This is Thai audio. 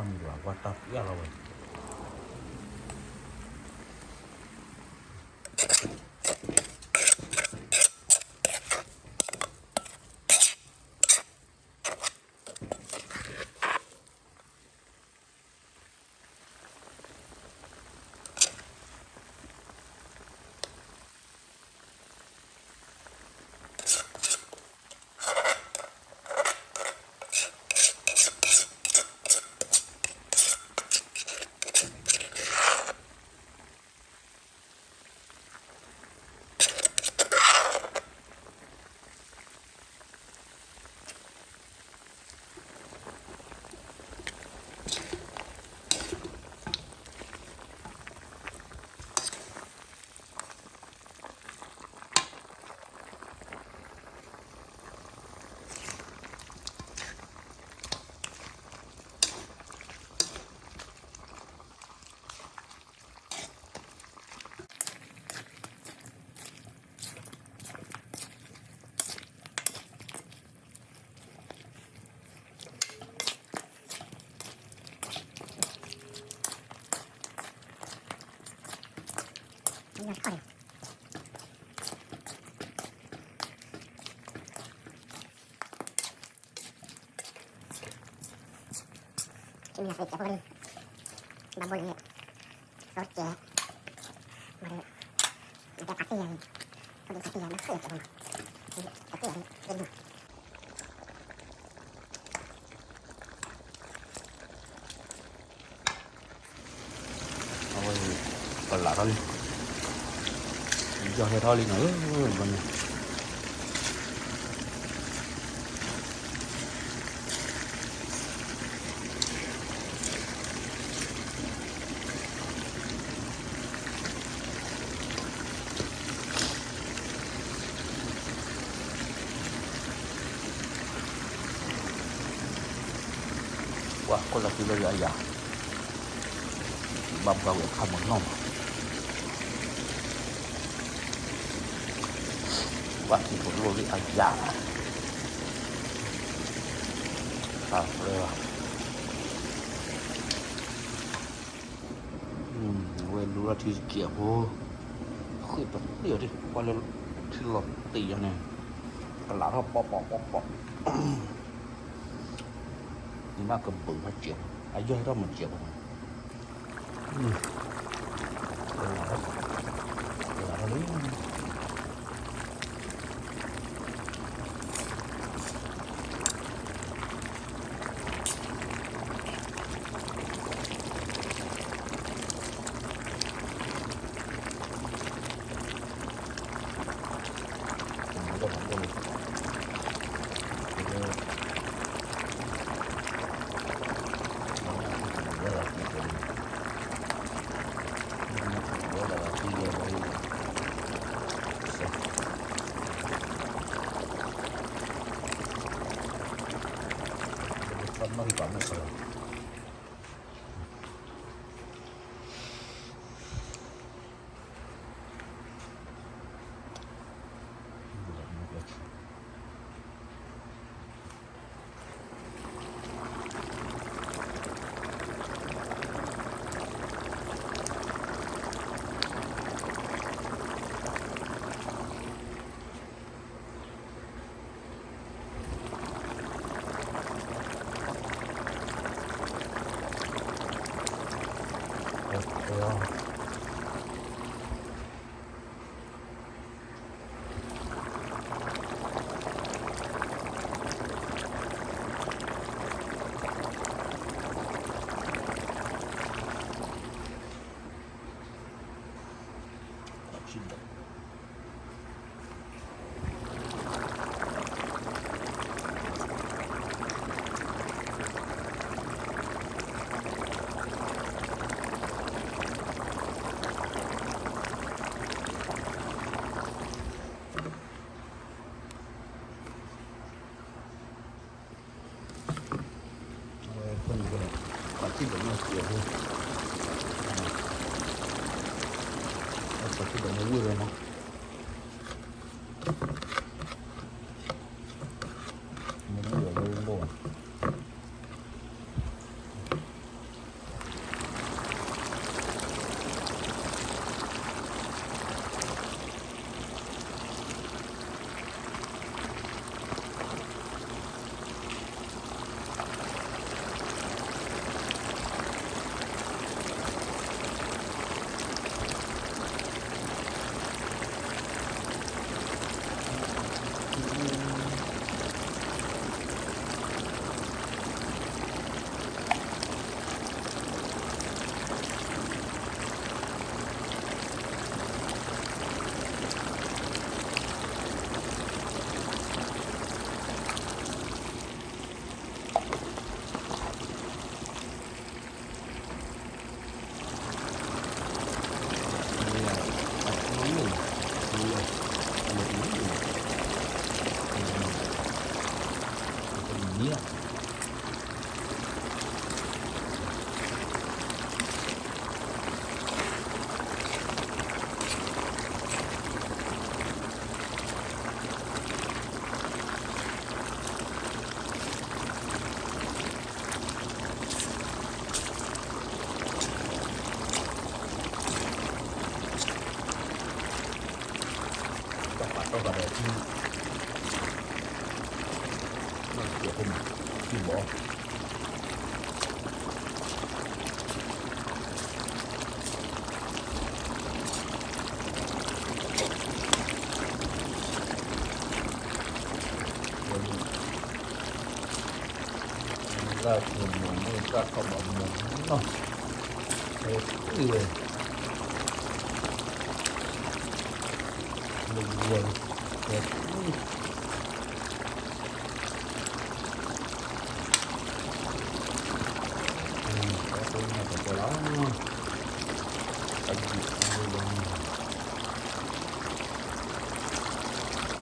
ni la WhatsApp ya la we. 이거 커요. 김이나 쓸게 보니 나몰래 sor게 말을 이제 같이 해야 저도 같이 해야 막 쓰였게 보면 이제 같이 해야 되는 Ôi, còn lạ thôi. Cho thôi đi nữa mình. Wah, kok lagi lagi ayah. Bab kau kamu nom. Wah, itu lagi ayah. Ah, boleh. Wen luที่เกี่ยวโอ้คุยแบบเดี๋ยวดิวันละที่เราตีอันเนี่ยกระหล่ำเขาปอกนี่น่ากระเบื้องมาเจียวไอ้ย่อยเรามันเจียวกระหล่ำนี้nó đi còn nữaที่แบบนี้เกี่ยวด้วยที่แบบนี้วุ่นเลยเนาะมันเหลือเลยโบ้ ก็กระเด็นที่มันเกี่ยวกับที่บอกเราถึงมันไม่ก็เขาบอกมันเนาะเออเลยมันวนเออแล้วก็มาจากตัวเราไปหยิบมาลง